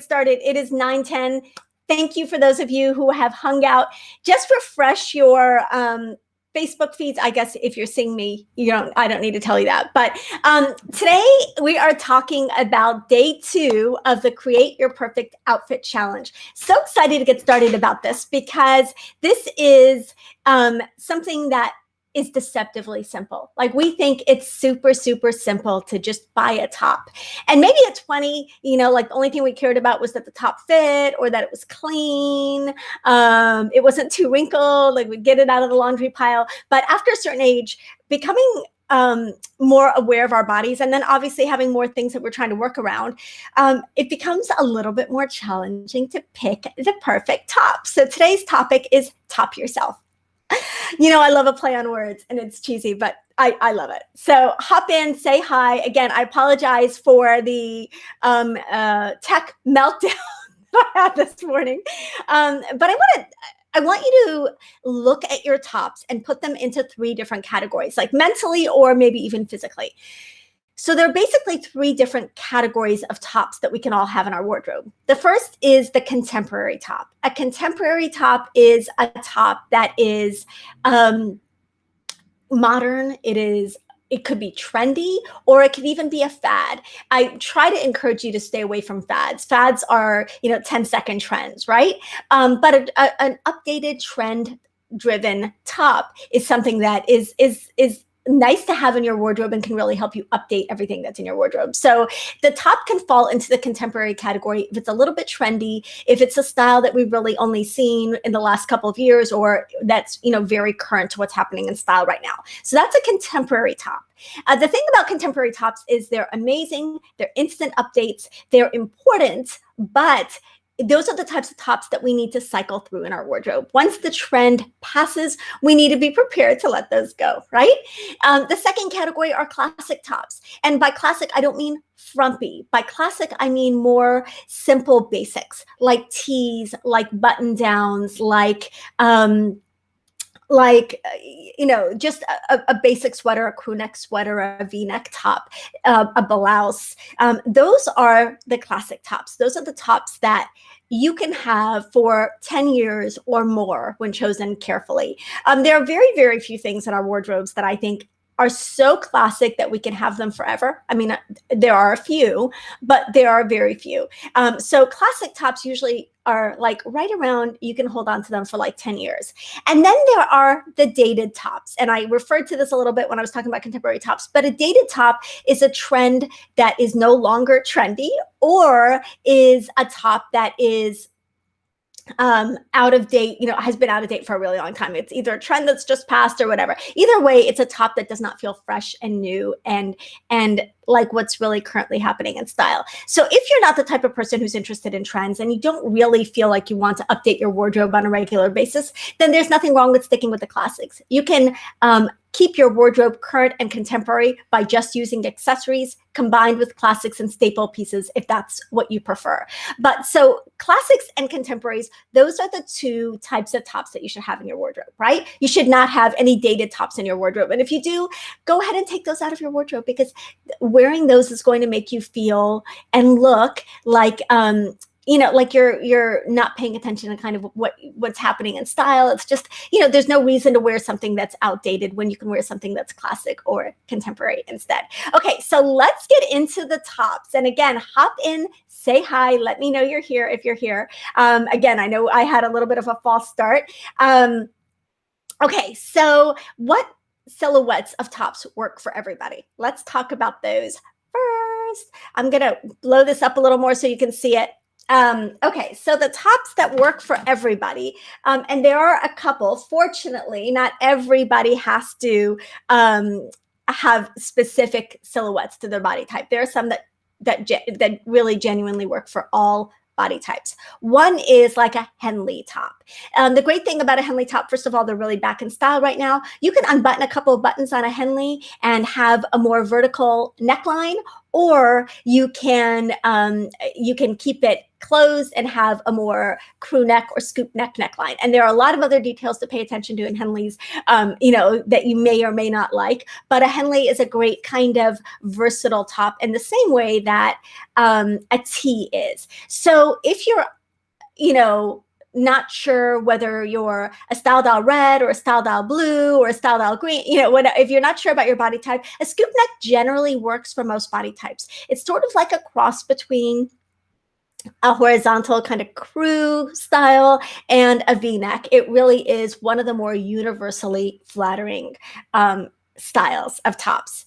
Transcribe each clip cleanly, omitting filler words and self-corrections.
get started. It is 9:10. Thank you for those of you who have hung out. Just refresh your Facebook feeds. I guess if you're seeing me, I don't need to tell you that. But today we are talking about day 2 of the Create Your Perfect Outfit Challenge. So excited to get started about this because this is something that is deceptively simple. Like, we think it's super, super simple to just buy a top. And maybe at 20, like the only thing we cared about was that the top fit or that it was clean. It wasn't too wrinkled, like we'd get it out of the laundry pile. But after a certain age, becoming more aware of our bodies, and then obviously having more things that we're trying to work around, it becomes a little bit more challenging to pick the perfect top. So today's topic is top yourself. I love a play on words, and it's cheesy, but I love it. So hop in, say hi. Again, I apologize for the tech meltdown I had this morning. But I want you to look at your tops and put them into 3 different categories, like mentally or maybe even physically. So there are basically 3 different categories of tops that we can all have in our wardrobe. The first is the contemporary top. A contemporary top is a top that is modern. It could be trendy, or it could even be a fad. I try to encourage you to stay away from fads. Fads are, 10-second trends, right? But an updated, trend-driven top is something that is nice to have in your wardrobe and can really help you update everything that's in your wardrobe. So the top can fall into the contemporary category if it's a little bit trendy, if it's a style that we've really only seen in the last couple of years, or that's, very current to what's happening in style right now. So that's a contemporary top. The thing about contemporary tops is they're amazing, they're instant updates, they're important, but those are the types of tops that we need to cycle through in our wardrobe. Once the trend passes, we need to be prepared to let those go, right? The second category are classic tops. And by classic, I don't mean frumpy. By classic, I mean more simple basics, like tees, like button downs, just a basic sweater, a crew neck sweater, a V-neck top, a blouse. Those are the classic tops. Those are the tops that you can have for 10 years or more when chosen carefully. There are very, very few things in our wardrobes that I think are so classic that we can have them forever. I mean, there are a few, but there are very few. So classic tops usually are like right around, you can hold on to them for like 10 years. And then there are the dated tops. And I referred to this a little bit when I was talking about contemporary tops, but a dated top is a trend that is no longer trendy, or is a top that is out of date, has been out of date for a really long time. It's either a trend that's just passed or whatever. Either way, it's a top that does not feel fresh and new and like what's really currently happening in style. So if you're not the type of person who's interested in trends and you don't really feel like you want to update your wardrobe on a regular basis, then there's nothing wrong with sticking with the classics. You can keep your wardrobe current and contemporary by just using accessories combined with classics and staple pieces, if that's what you prefer. But so classics and contemporaries, those are the 2 types of tops that you should have in your wardrobe, right? You should not have any dated tops in your wardrobe. And if you do, go ahead and take those out of your wardrobe, because wearing those is going to make you feel and look like, like you're not paying attention to kind of what's happening in style. It's just, there's no reason to wear something that's outdated when you can wear something that's classic or contemporary instead. Okay, so let's get into the tops. And again, hop in, say hi, let me know you're here if you're here. Again, I know I had a little bit of a false start. Okay, so what silhouettes of tops work for everybody? Let's talk about those first. I'm gonna blow this up a little more so you can see it. Okay, so the tops that work for everybody, and there are a couple. Fortunately, not everybody has to have specific silhouettes to their body type. There are some that really genuinely work for all body types. One is like a Henley top. The great thing about a Henley top, first of all, they're really back in style right now. You can unbutton a couple of buttons on a Henley and have a more vertical neckline, or you can keep it closed and have a more crew neck or scoop neck neckline. And there are a lot of other details to pay attention to in Henleys, that you may or may not like. But a Henley is a great kind of versatile top in the same way that a tee is. So if you're, not sure whether you're a style dial red or a style dial blue or a style dial green, if you're not sure about your body type, a scoop neck generally works for most body types. It's sort of like a cross between a horizontal kind of crew style and a V-neck. It really is one of the more universally flattering styles of tops.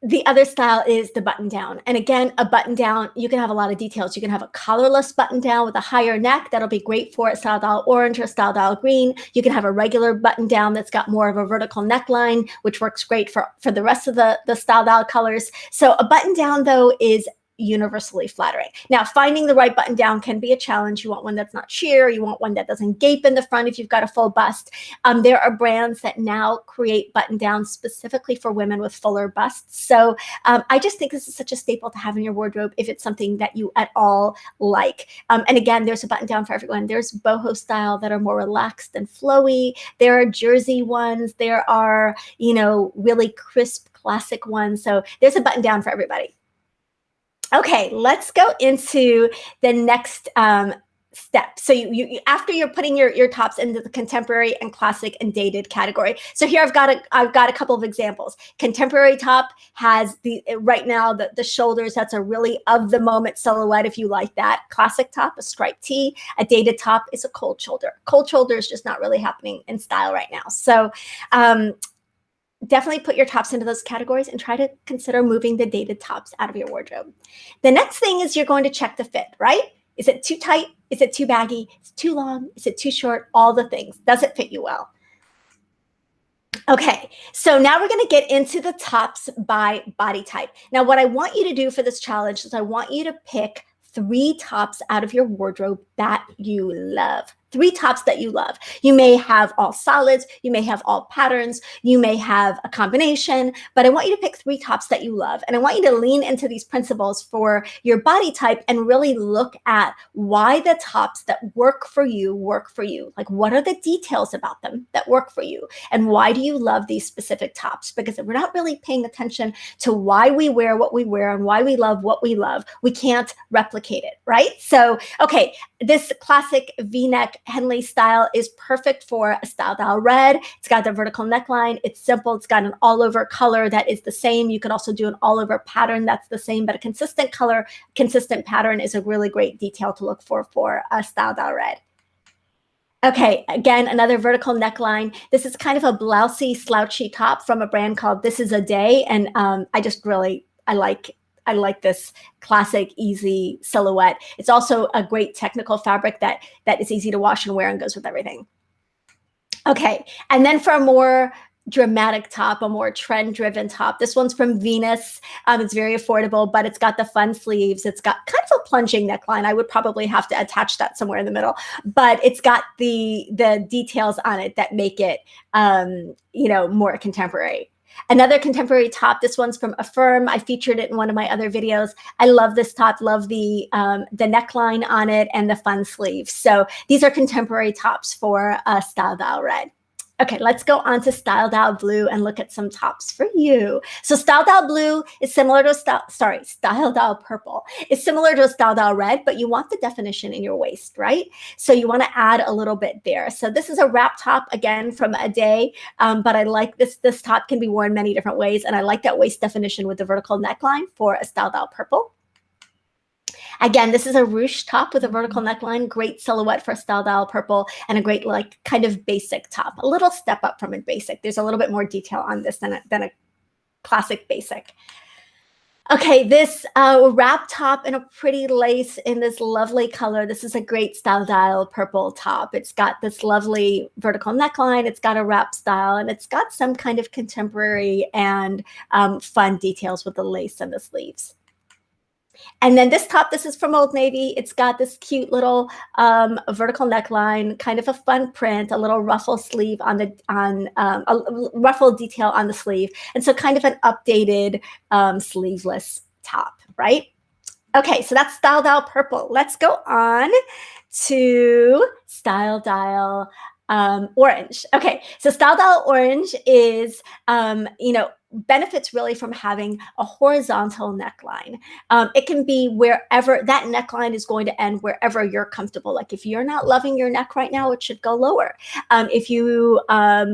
The other style is the button down. And again, a button down, you can have a lot of details. You can have a collarless button down with a higher neck. That'll be great for a style dial orange or a style dial green. You can have a regular button down that's got more of a vertical neckline, which works great for the rest of the style dial colors. So a button down, though, is universally flattering. Now, finding the right button down can be a challenge. You want one that's not sheer. You want one that doesn't gape in the front if you've got a full bust. There are brands that now create button downs specifically for women with fuller busts. So I just think this is such a staple to have in your wardrobe if it's something that you at all like. And again, there's a button down for everyone. There's boho style that are more relaxed and flowy. There are jersey ones. There are, really crisp classic ones. So there's a button down for everybody. Okay, let's go into the next step. So you after you're putting your tops into the contemporary and classic and dated category. So here I've got a couple of examples. Contemporary top has right now the shoulders. That's a really of the moment silhouette if you like that. Classic top, a striped tee. A dated top is a cold shoulder. Cold shoulder is just not really happening in style right now. So definitely put your tops into those categories and try to consider moving the dated tops out of your wardrobe. The next thing is you're going to check the fit, right? Is it too tight? Is it too baggy? Is it too long? Is it too short? All the things. Does it fit you well? Okay, so now we're going to get into the tops by body type. Now, what I want you to do for this challenge is I want you to pick 3 tops out of your wardrobe that you love. 3 tops that you love. You may have all solids, you may have all patterns, you may have a combination, but I want you to pick 3 tops that you love. And I want you to lean into these principles for your body type and really look at why the tops that work for you work for you. Like, what are the details about them that work for you? And why do you love these specific tops? Because if we're not really paying attention to why we wear what we wear and why we love what we love, we can't replicate it, right? So, okay, this classic V-neck Henley style is perfect for a style dial red. It's got the vertical neckline. It's simple. It's got an all over color that is the same. You can also do an all over pattern that's the same, but a consistent color, consistent pattern is a really great detail to look for a style dial red. Okay, again, another vertical neckline. This is kind of a blousey, slouchy top from a brand called This Is a Day. And I like this classic, easy silhouette. It's also a great technical fabric that is easy to wash and wear and goes with everything. Okay, and then for a more dramatic top, a more trend-driven top. This one's from Venus. It's very affordable, but it's got the fun sleeves. It's got kind of a plunging neckline. I would probably have to attach that somewhere in the middle, but it's got the details on it that make it, more contemporary. Another contemporary top, this one's from Affirm. I featured it in one of my other videos. I love this top, love the neckline on it and the fun sleeves. So these are contemporary tops for Style Dial Red. Okay, let's go on to Style Dial Blue and look at some tops for you. So Style Dial Blue is similar to Style Dial Purple is similar to a Style Dial Red, but you want the definition in your waist, right? So you want to add a little bit there. So this is a wrap top, again, from A Day, but I like this top can be worn many different ways, and I like that waist definition with the vertical neckline for a Style Dial Purple. Again, this is a ruche top with a vertical neckline, great silhouette for Style Dial Purple, and a great kind of basic top, a little step up from a basic. There's a little bit more detail on this than a classic basic. Okay, this wrap top in a pretty lace in this lovely color. This is a great Style Dial Purple top. It's got this lovely vertical neckline. It's got a wrap style, and it's got some kind of contemporary and fun details with the lace and the sleeves. And then this top, this is from Old Navy. It's got this cute little vertical neckline, kind of a fun print, a little ruffle sleeve on the a ruffle detail on the sleeve, and so kind of an updated sleeveless top, right? Okay, so that's Style Dial Purple. Let's go on to Style Dial Orange. Okay, so Style Dial Orange is, benefits really from having a horizontal neckline. It can be wherever that neckline is going to end, wherever you're comfortable. Like if you're not loving your neck right now, it should go lower. If you, are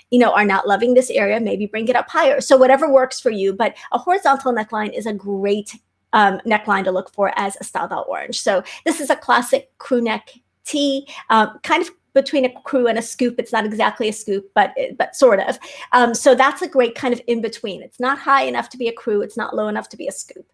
not loving this area, maybe bring it up higher. So whatever works for you, but a horizontal neckline is a great neckline to look for as a Style Dial Orange. So this is a classic crew neck tee, kind of between a crew and a scoop. It's not exactly a scoop, but sort of. So that's a great kind of in between. It's not high enough to be a crew. It's not low enough to be a scoop.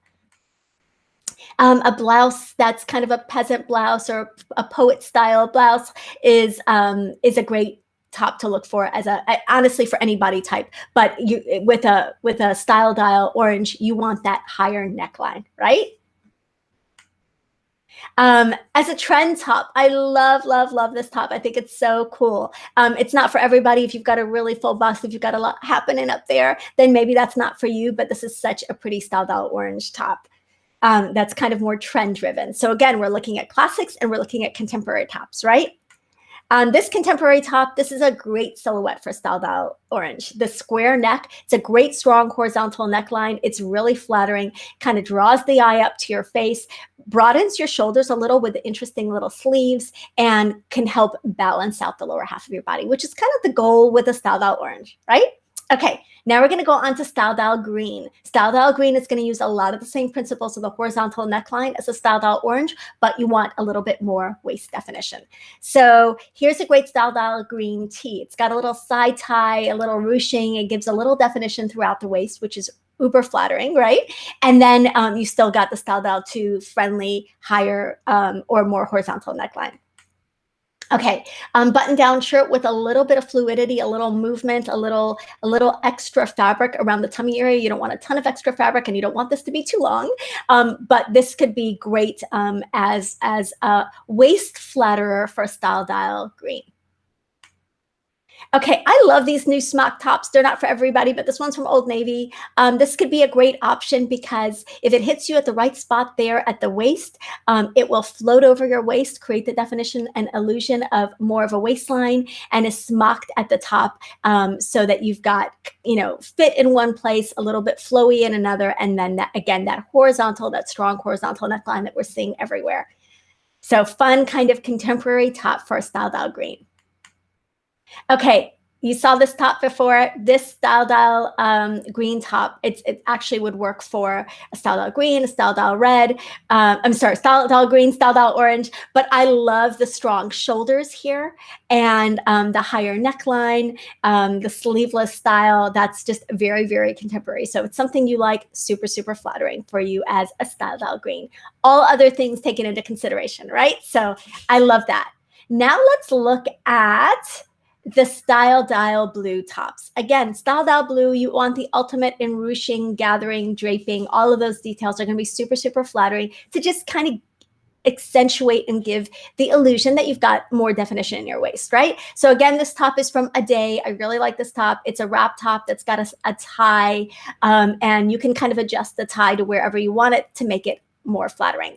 A blouse that's kind of a peasant blouse or a poet style blouse is a great top to look for as honestly for any body type, but you with a Style Dial Orange, you want that higher neckline, right? As a trend top, I love this top. I think it's so cool. It's not for everybody. If you've got a really full bust, if you've got a lot happening up there, then maybe that's not for you, but this is such a pretty Style Dial Orange top. That's kind of more trend driven. So again, we're looking at classics and we're looking at contemporary tops, right? This contemporary top, this is a great silhouette for Style Dial Orange. The square neck, it's a great strong horizontal neckline. It's really flattering, kind of draws the eye up to your face, broadens your shoulders a little with the interesting little sleeves, and can help balance out the lower half of your body, which is kind of the goal with a Style Dial Orange, right? Okay, now we're going to go on to Style Dial Green. Style Dial Green is going to use a lot of the same principles of the horizontal neckline as a Style Dial Orange, but you want a little bit more waist definition. So here's a great Style Dial Green tee. It's got a little side tie, a little ruching. It gives a little definition throughout the waist, which is uber flattering, right? And then you still got the Style Dial 2 friendly, higher or more horizontal neckline. Okay, button-down shirt with a little bit of fluidity, a little movement, a little extra fabric around the tummy area. You don't want a ton of extra fabric, and you don't want this to be too long. But this could be great as a waist flatterer for Style Dial Green. Okay, I love these new smock tops. They're not for everybody, but this one's from Old Navy. This could be a great option because if it hits you at the right spot there at the waist, it will float over your waist, create the definition and illusion of more of a waistline, and is smocked at the top so that you've got, fit in one place, a little bit flowy in another, and then that horizontal, that strong horizontal neckline that we're seeing everywhere. So fun kind of contemporary top for Style Dial Green. Okay, you saw this top before. This Style Dial Green top, it actually would work for a Style Dial Green, a Style Dial Red. Style Dial Green, Style Dial Orange. But I love the strong shoulders here and the higher neckline, the sleeveless style. That's just very, very contemporary. So it's something you like, super, super flattering for you as a Style Dial Green. All other things taken into consideration, right? So I love that. Now let's look at the Style Dial Blue tops. Again, Style Dial Blue, you want the ultimate in ruching, gathering, draping. All of those details are going to be super, super flattering to just kind of accentuate and give the illusion that you've got more definition in your waist, right? So again, this top is from A Day. I really like this top. It's a wrap top that's got a tie, and you can kind of adjust the tie to wherever you want it to make it more flattering.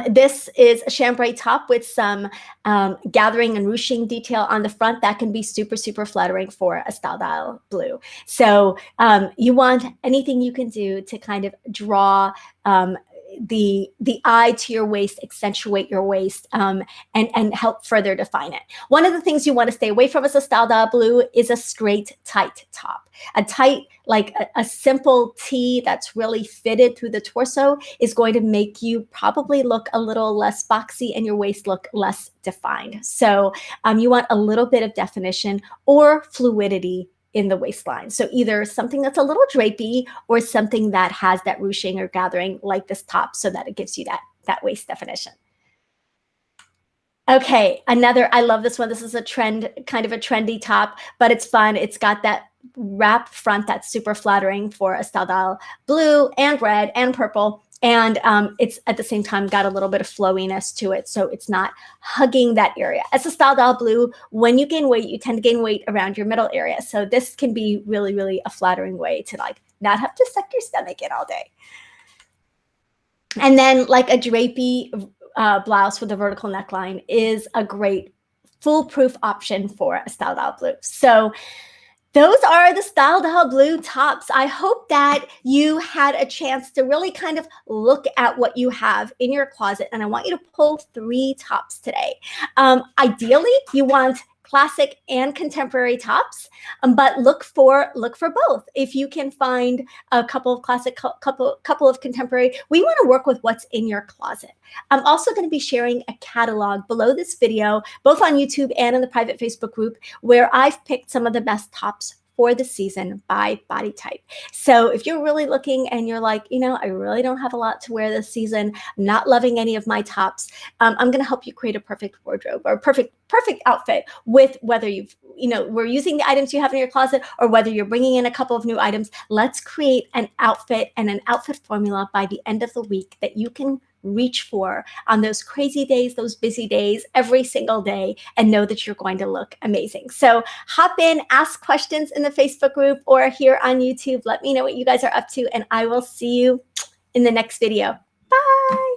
This is a chambray top with some gathering and ruching detail on the front that can be super, super flattering for a Style Dial Blue. So you want anything you can do to kind of draw the eye to your waist, accentuate your waist, and help further define it. One of the things you want to stay away from as a Style Dial Blue is a straight, tight top. A tight, like a simple tee that's really fitted through the torso is going to make you probably look a little less boxy and your waist look less defined. So you want a little bit of definition or fluidity in the waistline. So either something that's a little drapey or something that has that ruching or gathering like this top so that it gives you that waist definition. Okay, I love this one. This is a trend, kind of a trendy top, but it's fun. It's got that wrap front that's super flattering for a style dial blue and red and purple. And it's at the same time got a little bit of flowiness to it, so it's not hugging that area. As a style dial blue, when you gain weight, you tend to gain weight around your middle area. So this can be really, really a flattering way to like not have to suck your stomach in all day. And then like a drapey blouse with a vertical neckline is a great foolproof option for a style dial blue. So those are the style dial blue tops. I hope that you had a chance to really kind of look at what you have in your closet. And I want you to pull 3 tops today. Ideally, you want classic and contemporary tops, but look for both. If you can find a couple of classic, couple of contemporary, we want to work with what's in your closet. I'm also going to be sharing a catalog below this video, both on YouTube and in the private Facebook group, where I've picked some of the best tops for the season by body type. So if you're really looking and you're like, you know, I really don't have a lot to wear this season, not loving any of my tops, I'm going to help you create a perfect wardrobe or perfect outfit with whether we're using the items you have in your closet or whether you're bringing in a couple of new items. Let's create an outfit and an outfit formula by the end of the week that you can reach for on those crazy days, those busy days, every single day, and know that you're going to look amazing. So hop in, ask questions in the Facebook group or here on YouTube. Let me know what you guys are up to, and I will see you in the next video. Bye.